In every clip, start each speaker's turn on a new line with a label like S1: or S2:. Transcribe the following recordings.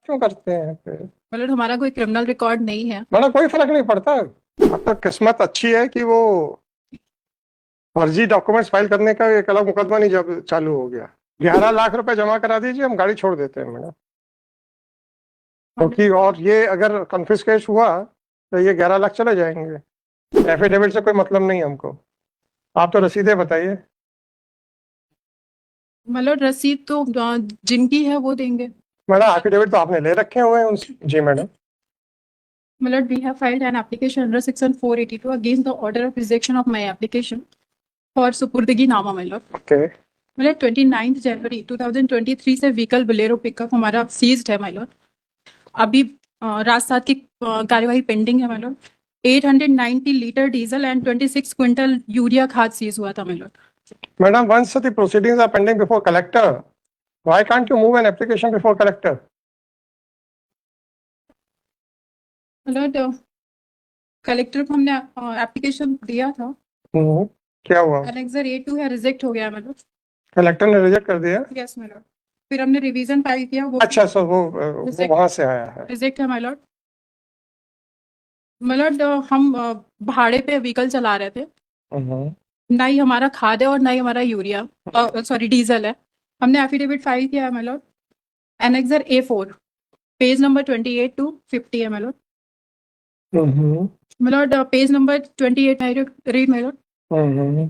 S1: क्यों करते हैं फिर?
S2: मतलब हमारा कोई क्रिमिनल रिकॉर्ड नहीं है।
S1: मतलब कोई फर्क नहीं पड़ता। आपका किस्मत अच्छी है कि वो फर्जी डॉक्यूमेंट्स फाइल करने का एक अलग मुकदमा नहीं जब चालू हो गया। 11 लाख रुपए जमा करा दीजिए, हम गाड़ी छोड़ देते हैं मैडम। क्योंकि और ये अगर कन्फिस्केट हुआ तो ये 11 लाख चले जाएंगे। एफिडेविट से कोई मतलब नहीं हमको। आप तो रसीदें बताइए।
S2: मतलब रसीद तो जिनकी है वो देंगे।
S1: मैडम एफिडेविट तो आपने ले रखे हुए हैं उनसे। जी मैडम।
S2: मतलब we have filed an application under section 482 against the order of rejection of my application for सुपुर्दगी नामा मतलब।
S1: ओके।
S2: मतलब 29 जनवरी 2023 से व्हीकल बोलेरो पिकअप हमारा सीज्ड है मतलब। अभी रात सात की कार्यवाही पेंडिंग है मतलब। 890 litre diesel and 26 quintal urea खाद सीज हुआ था मतलब।
S1: Madam once the proceedings are pending before collector, why can't you move an application before collector?
S2: मतलब कलेक्टर को हमने एप्लीकेशन दिया था।
S1: क्या हुआ?
S2: एनेक्सर A2 है, रिजेक्ट हो गया मतलब।
S1: कलेक्टर ने रिजेक्ट कर दिया?
S2: Yes my Lord. फिर हमने रिवीजन फाइल किया, वो
S1: अच्छा सर, वो वहां से आया है।
S2: रिजेक्ट है माय लॉर्ड। मतलब हम भाड़े पे व्हीकल चला रहे थे।
S1: हम्म।
S2: ना ही हमारा खाद है और ना ही हमारा यूरिया सॉरी डीजल है। हमने एफिडेविट फाइल किया है my lord. Annexure A4 page number 28 to 50 है my lord.
S1: Hmm.
S2: My lord page number 28 read my lord.
S1: Hmm.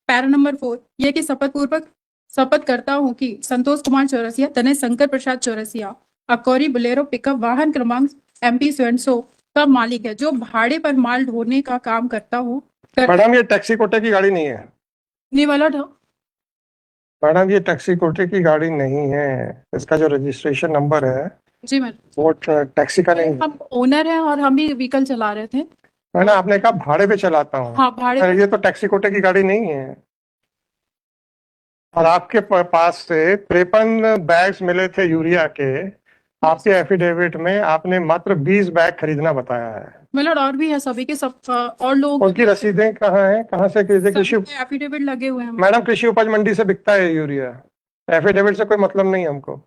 S2: Para number 4 ये कि शपथ करता हूँ कि संतोष कुमार चौरसिया तने शंकर प्रसाद चौरसिया अकौरी बोलेरो पिकअप वाहन क्रमांक MP 700 का मालिक है, जो भाड़े पर माल ढोने का काम करता हूँ
S1: मैडम ये टैक्सी कोटे की गाड़ी नहीं है।
S2: नहीं वाला था।
S1: मैडम ये टैक्सी कोटे की गाड़ी नहीं है। इसका जो रजिस्ट्रेशन नंबर है
S2: जी मैम।
S1: वो टैक्सी का नहीं है।
S2: हम ओनर हैं और हम भी व्हीकल चला रहे थे।
S1: मैंने आपने कहा भाड़े पे चलाता हूँ।
S2: हाँ भाड़े
S1: सर
S2: पे।
S1: ये तो टैक्सी कोटे की गाड़ी नहीं है। और आपके पास से 53 बैग्स मिले थे यूरिया के। आपके एफिडेविट में आपने मात्र 20 बैग खरीदना बताया है।
S2: मतलब और भी है, सभी के सब और लोग
S1: उनकी रसीदें कहाँ हैं, कहाँ से खरीदे?
S2: सभी
S1: कृषि
S2: के एफिडेविट लगे हुए हैं।
S1: मैडम कृषि उपज मंडी से बिकता है यूरिया। एफिडेविट से कोई मतलब नहीं हमको।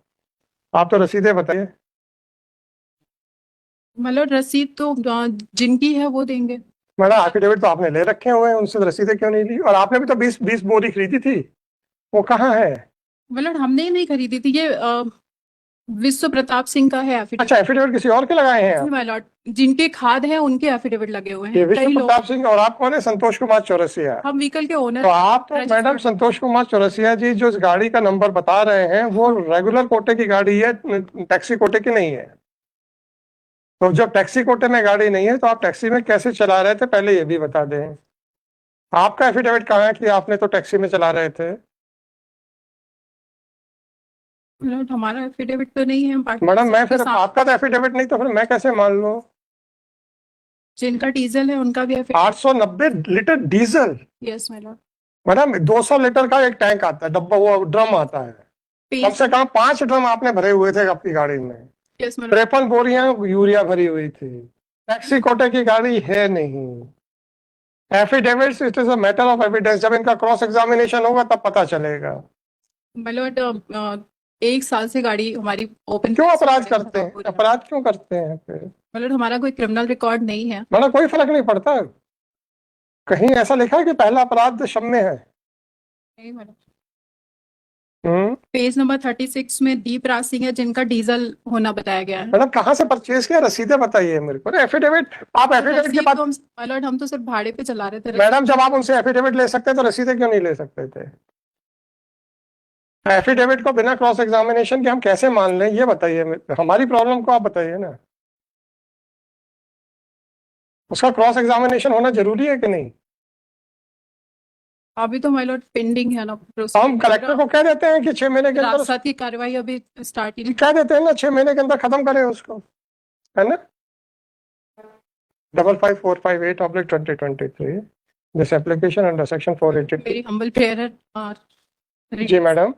S1: आप तो रसीदें बताइए।
S2: मतलब रसीद तो जिनकी है वो देंगे।
S1: मैडम एफिडेविट तो आपने ले रखे हुए हैं उनसे रसीदें क्यों नहीं ली? और आपने भी तो 20 बोरी खरीदी थी, वो कहाँ है?
S2: मतलब हमने ही नहीं खरीदी थी ये। विश्व प्रताप सिंह का है एफिडेविट।
S1: अच्छा, एफिडेविट किसी और के लगाए हैं
S2: जी
S1: आप?
S2: माय लॉर्ड, जिनके खाद है उनके एफिडेविट लगे हुए
S1: ये
S2: हैं
S1: विश्व
S2: कई लोग।
S1: प्रताप सिंह और आप कौन है? संतोष कुमार चौरसिया।
S2: हम व्हीकल के
S1: तो
S2: ओनर
S1: आप तो मैडम
S2: रजिस्टर्ड।
S1: संतोष कुमार चौरसिया जी जो इस गाड़ी का नंबर बता रहे हैं वो रेगुलर कोटे की गाड़ी है, टैक्सी कोटे की नहीं है। तो जब टैक्सी कोटे में गाड़ी नहीं है तो आप टैक्सी में कैसे चला रहे थे, पहले ये भी बता दें। आपका एफिडेविट कहाँ है कि आपने तो टैक्सी में चला रहे थे?
S2: मतलब हमारा एफिडेविट तो नहीं है, बाकी
S1: मैडम मैं
S2: सबके
S1: फिर
S2: साथ
S1: आपका तो एफिडेविट नहीं तो फिर मैं कैसे मान लूं?
S2: जिनका डीजल है उनका भी affidavit.
S1: 890 litre diesel?
S2: Yes my Lord.
S1: Madam 200 litre का एक टैंक आता है, डब्बा, वो ड्रम आता है। कम
S2: पेज।
S1: से कम 5 ड्रम आपने भरे हुए थे अपनी गाड़ी में।
S2: Yes my Lord.
S1: 53 बोरियां यूरिया भरी हुई थी। टैक्सी कोटे की गाड़ी है नहीं। Affidavits it is a matter of evidence, जब इनका क्रॉस एग्जामिनेशन होगा तब पता चलेगा।
S2: माय लॉर्ड एक साल से गाड़ी हमारी ओपन
S1: क्यों
S2: प्लेस पे
S1: अपराध
S2: खड़ी है
S1: करते हैं?
S2: खपापुरी में।
S1: अपराध क्यों करते हैं फिर?
S2: मतलब हमारा कोई क्रिमिनल रिकॉर्ड नहीं है।
S1: मतलब कोई फर्क नहीं पड़ता। कहीं ऐसा लिखा है कि पहला अपराध क्षम्य है?
S2: नहीं मैडम।
S1: हम्म।
S2: पेज नंबर 36 में दीप राज सिंह है, जिनका डीजल होना बताया गया है।
S1: मैडम कहाँ से परचेज किया, रसीदें बताइए मेरे को। एफिडेविट, आप एफिडेविट के
S2: रसीद
S1: बाद।
S2: तो हम माय लॉर्ड हम तो सिर्फ भाड़े पे चला रहे थे।
S1: मैडम जब आप उनसे एफिडेविट ले सकते हैं तो रसीदें क्यों नहीं ले सकते थे? एफिडेविट को बिना क्रॉस एग्जामिनेशन के हम कैसे मान लें, ये बताइए। हमारी प्रॉब्लम को आप बताइए ना। उसका क्रॉस एग्जामिनेशन होना जरूरी है कि नहीं?
S2: अभी तो माय लॉर्ड पेंडिंग है ना
S1: तो हम
S2: प्रोसीडिंग।
S1: कलेक्टर को कह देते हैं कि 6 महीने के अंदर
S2: राजसात की कार्यवाही अभी स्टार्ट ही नहीं।
S1: कह देते हैं ना, 6 महीने के अंदर खत्म करें उसको, है ना? 55458/2023 दिस एप्लीकेशन अंडर सेक्शन 482।
S2: मेरी हम्बल प्रेयर है
S1: जी मैडम।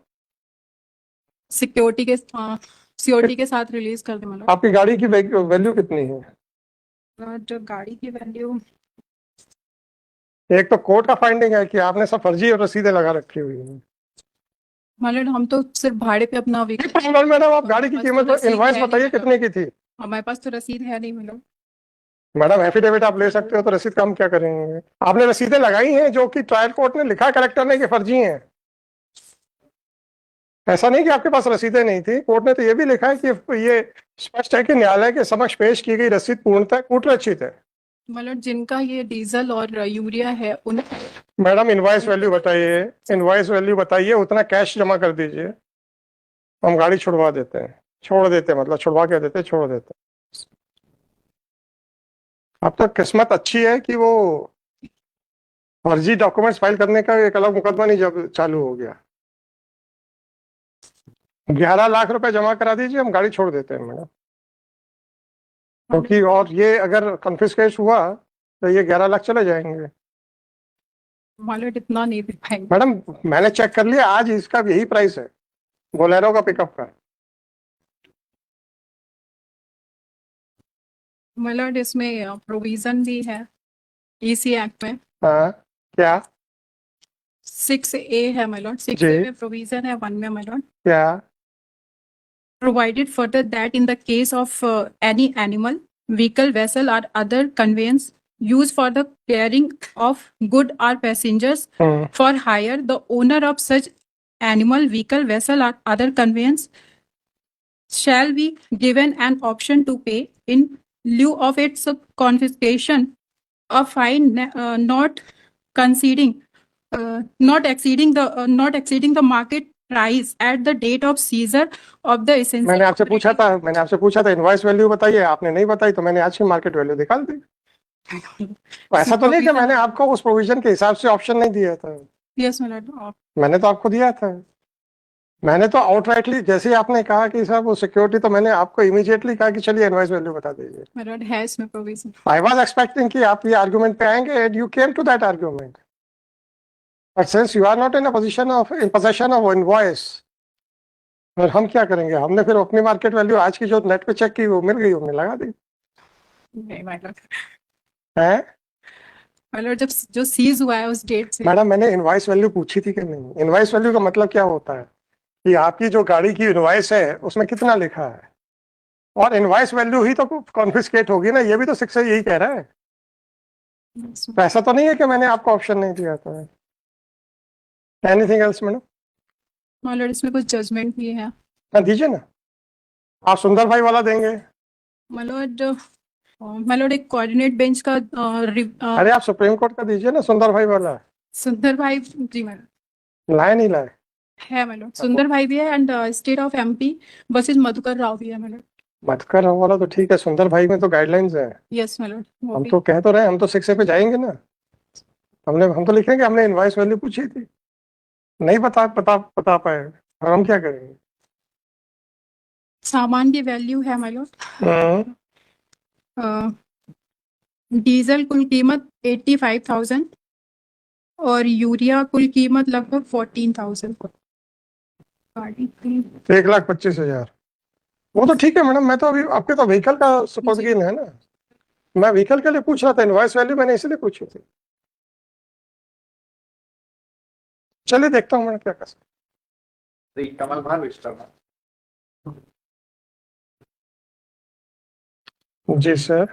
S2: सिक्योरिटी के साथ रिलीज कर दे मतलब।
S1: आपकी गाड़ी की वैल्यू कितनी है?
S2: जो गाड़ी की वैल्यू।
S1: एक तो कोर्ट का फाइंडिंग है कि आपने सब फर्जी और रसीदें लगा रखी हुई हैं।
S2: मतलब हम तो सिर्फ भाड़े पे अपना व्हीकल,
S1: प्रॉब्लम मैडम, आप गाड़ी की कीमत इनवॉइस बताइए कितने की थी।
S2: हमारे पास तो रसीद है नहीं मतलब।
S1: मैडम एफिडेविट आप ले सकते हो, तो रसीद का हम क्या करेंगे? आपने रसीदें लगाई हैं जो कि ट्रायल कोर्ट ने लिखा कलेक्टर ने कि फर्जी हैं। ऐसा नहीं कि आपके पास रसीदें नहीं थी, कोर्ट ने तो ये भी लिखा है कि ये स्पष्ट है कि न्यायालय के समक्ष पेश की गई रसीद पूर्णतः कूटरचित है।
S2: मतलब जिनका ये डीजल और यूरिया है उन,
S1: मैडम इनवॉइस वैल्यू बताइए, इनवॉइस वैल्यू बताइए, उतना कैश जमा कर दीजिए, हम गाड़ी छुड़वा देते हैं। छोड़ देते हैं, मतलब छुड़वा के देते हैं, छोड़ देते हैं। अब तो किस्मत अच्छी है कि वो फर्जी डॉक्यूमेंट्स फाइल करने का एक अलग मुकदमा नहीं जब चालू हो गया। 11 लाख रुपए जमा करा दीजिए, हम गाड़ी छोड़ देते हैं मैडम। क्योंकि और ये अगर कन्फिस्केट हुआ तो ये 11 लाख चले जाएंगे।
S2: मतलब इतना नहीं दे पाएंगे।
S1: मैडम मैंने चेक कर लिया, आज इसका यही प्राइस है बोलेरो का, पिकअप का।
S2: मतलब इसमें प्रोविजन भी है ईसी एक्ट में,
S1: हाँ क्या
S2: 6A है मतलब, 6A
S1: जी
S2: में प्रोविजन है, 1 में मतलब
S1: क्या?
S2: provided further that in the case of any animal, vehicle, vessel or other conveyance used for the carrying of good or passengers for hire, the owner of such animal, vehicle, vessel or other conveyance shall be given an option to pay in lieu of its confiscation a fine not exceeding the market price at the date of seizure of the essential
S1: मैंने आपसे
S2: commodity.
S1: पूछा था invoice value बताइए, आपने नहीं बताई, तो मैंने आज की मार्केट वैल्यू निकाल दी। तो ऐसा तो नहीं कि मैंने आपको उस प्रोविजन के हिसाब से ऑप्शन नहीं दिया था।
S2: Yes, my lord.
S1: मैंने तो आपको दिया था। मैंने तो आउटराइटली, जैसे ही आपने कहा कि साहब वो सिक्योरिटी, तो मैंने आपको इमीडिएटली कहा कि चलिए इनवॉइस वैल्यू बता दीजिए।
S2: My lord है इसमें provision.
S1: आई वाज एक्सपेक्टिंग कि आप ये आर्गुमेंट पे आएंगे, and you came to that argument, but since you are not in position of invoice, और हम क्या करेंगे? हमने फिर अपनी मार्केट वैल्यू आज की जो नेट पे चेक की वो मिल गई, हमने लगा दी
S2: नहीं my lord.
S1: है।
S2: My lord जब जो सीज हुआ है उस डेट से,
S1: मैडम मैंने इनवॉइस वैल्यू पूछी थी कि नहीं? इनवॉइस वैल्यू का मतलब क्या होता है कि आपकी जो गाड़ी की इनवॉइस है उसमें कितना लिखा है, और इनवॉइस वैल्यू ही तो कॉन्फिस्केट होगी ना। ये भी तो शिक्षा यही कह रहा है। तो ऐसा तो नहीं है कि मैंने आपको ऑप्शन नहीं दिया था। Anything else madam?
S2: my lord इसमें कुछ जजमेंट भी है।
S1: हाँ दीजिए ना, आप सुंदर भाई वाला देंगे?
S2: my lord एक कोऑर्डिनेट बेंच का
S1: अरे आप सुप्रीम कोर्ट का दीजिए ना, सुंदर भाई वाला।
S2: सुंदर भाई जी my lord
S1: लाए नहीं लाए?
S2: है my lord, सुंदर भाई भी है and state of MP versus Madhukar Rao भी है my lord.
S1: मधुकर वाला तो ठीक है, सुंदर भाई में तो गाइडलाइंस है।
S2: Yes my lord वो
S1: हम
S2: भी.
S1: तो कह तो रहे हैं, हम तो 6A पे जाएंगे ना। हम तो लिखेंगे हमने इनवॉइस वैल्यू पूछी थी, नहीं बता पाए, और हम क्या करेंगे?
S2: सामान की वैल्यू है my lord.
S1: हम्म,
S2: डीजल कुल कीमत 85,000 और यूरिया कुल कीमत लगभग 14,000. गाड़ी की
S1: 1,25,000। वो तो ठीक है मैडम, मैं तो अभी आपके तो व्हीकल का सुपुर्दगीन है ना, मैं व्हीकल के लिए पूछ रहा था, इनवॉइस वैल्यू मैंने इसलिए पूछी थी। चलिए देखता हूँ मैं क्या कर सकता।
S3: कमल भार विस्तार
S1: जी सर।